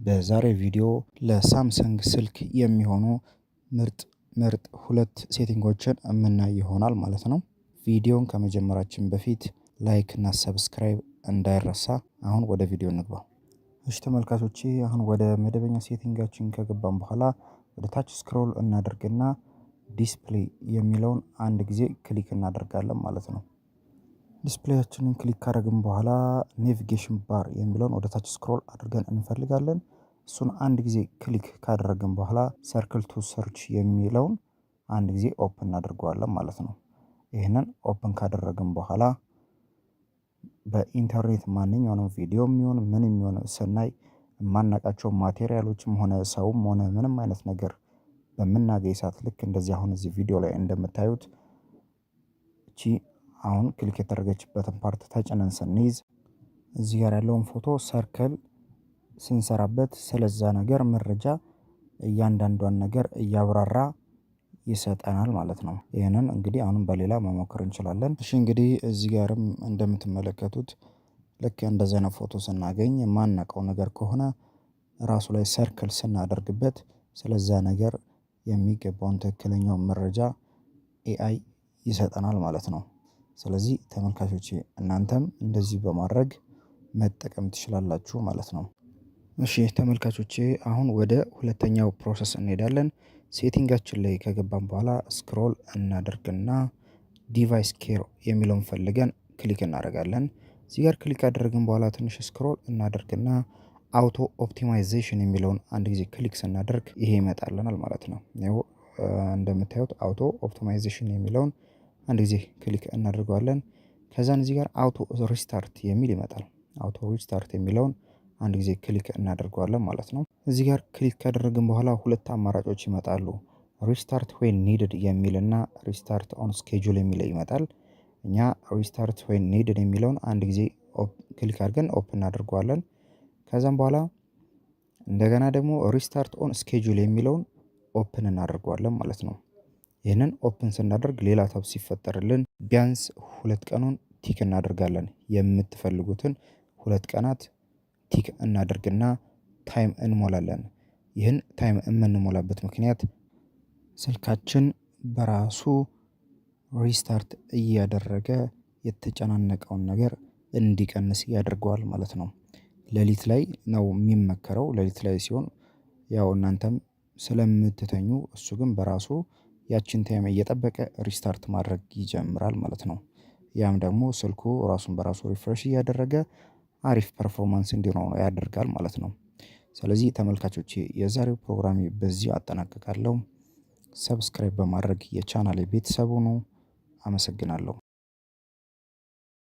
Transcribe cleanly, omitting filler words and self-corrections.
በዛሬ ቪዲዮ ለሳምሰንግ ስልክ የሚሆኑ ምርጥ ሁለት ሴቲንጎችን የምናይ ይሆናል ማለት ነው። ቪዲዮን ከመጀመራችን በፊት ላይክ እና ሰብስክራይብ እንዳይረሳ። አሁን ወደ ቪዲዮ እንግባ። እሺ ተመልካቾቼ አሁን ወደ መደበኛ ሴቲንጋችን ከገባን በኋላ ወደ ታች ስክሮል እናደርግና ዲስፕሌይ የሚለውን አንድ ጊዜ ክሊክ እናደርጋለን ማለት ነው። ዲስፕሌያችንን ክሊክ ካደረግን በኋላ ኔቪጌሽን ባር የሚለውን ወደ ታች ስክሮል አድርገን እንፈልጋለን። እሱን አንድ ጊዜ ክሊክ ካደረግን በኋላ ሰርክል ቱ ሰርች የሚለውን አንድ ጊዜ ኦፕን እናደርገዋለን ማለት ነው። ይህንን ኦፕን ካደረግን በኋላ በኢንተርኔት ማንኛውንም ቪዲዮ የሚሆን ምን የሚሆን ስናይ የማናውቃቸው ማቴሪያሎችም ሆነ ሰውም ሆነ ምንም አይነት ነገር በምናገኝ ሰዓት ልክ እንደዚህ አሁን እዚህ ቪዲዮ ላይ እንደምታዩት እቺ አሁን ክሊክ የተደረገችበትን ፓርት ተጭነን ስንይዝ እዚህ ጋር ያለውን ፎቶ ሰርክል ስንሰራበት ስለዛ ነገር መረጃ እያንዳንዷን ነገር እያብራራ ይሰጠናል ማለት ነው። ይሄንን እንግዲህ አሁንም በሌላ መሞከር እንችላለን። እሺ እንግዲህ እዚህ ጋርም እንደምትመለከቱት ልክ እንደዚህ አይነት ፎቶ ስናገኝ የማናውቀው ነገር ከሆነ ራሱ ላይ ሰርክል ስናደርግበት ስለዛ ነገር የሚገባውን ትክክለኛውን መረጃ ኤአይ ይሰጠናል ማለት ነው። ስለዚህ ተመልካቾቼ እናንተም እንደዚህ በማድረግ መጠቀም ትችላላችሁ ማለት ነው። እሺ ተመልካቾቼ አሁን ወደ ሁለተኛው ፕሮሰስ እንሄዳለን። ሴቲንጋችን ላይ ከገባን በኋላ ስክሮል እናደርግና ዲቫይስ ኬር የሚለውን ፈልገን ክሊክ እናደርጋለን። እዚህ ጋር ክሊክ ካደረግን በኋላ ትንሽ ስክሮል እናደርግና አውቶ ኦፕቲማይዜሽን የሚለውን አንድ ጊዜ ክሊክ ስናደርግ ይሄ ይመጣልናል ማለት ነው። ይኸው እንደምታዩት አውቶ ኦፕቲማይዜሽን የሚለውን አንድ ጊዜ ክሊክ እናደርገዋለን። ከዛን እዚህ ጋር አውቶ ሪስታርት የሚል ይመጣል። አውቶ ሪስታርት የሚለውን አንድ ጊዜ ክሊክ እናደርገዋለን ማለት ነው። እዚህ ጋር ክሊክ ካደረግን በኋላ ሁለት አማራጮች ይመጣሉ። ሪስታርት ዌን ኒድድ የሚልና ሪስታርት ኦን ስኬጁል የሚል ይመጣል። እኛ ሪስታርት ዌን ኒድድ የሚለውን አንድ ጊዜ ክሊክ አድርገን ኦፕን እናደርገዋለን። ከዛም በኋላ እንደገና ደግሞ ሪስታርት ኦን ስኬጁል የሚለውን ኦፕን እናደርገዋለን ማለት ነው። ይህንን ኦፕን ስናደርግ ሌላ ታብ ሲፈጠርልን ቢያንስ 2 ቀኑን ቲክ እናደርጋለን። የምትፈልጉትን 2 ቀናት ቲክ እናደርግና ታይም እንሞላለን። ይህን ታይም የምንሞላበት ምክንያት ስልካችን በራሱ ሪስታርት እያደረገ የተጨናነቀውን ነገር እንዲቀንስ ያደርገዋል ማለት ነው። ሌሊት ላይ ነው የሚመከረው። ሌሊት ላይ ሲሆን ያው እናንተም ስለምትተኙ እሱ ግን በራሱ ያችን ታይም እየጠበቀ ሪስታርት ማድረግ ይጀምራል ማለት ነው። ያም ደግሞ ስልኩ ራሱን በራሱ ሪፍሬሽ እያደረገ አሪፍ ፐርፎርማንስ እንዲኖረው ያደርጋል ማለት ነው። ስለዚህ ተመልካቾቼ የዛሬው ፕሮግራሜ በዚህ አጠናቅቃለሁ። ሰብስክራይብ በማድረግ የቻናሌ ቤተሰብ ሁኑ። አመሰግናለሁ።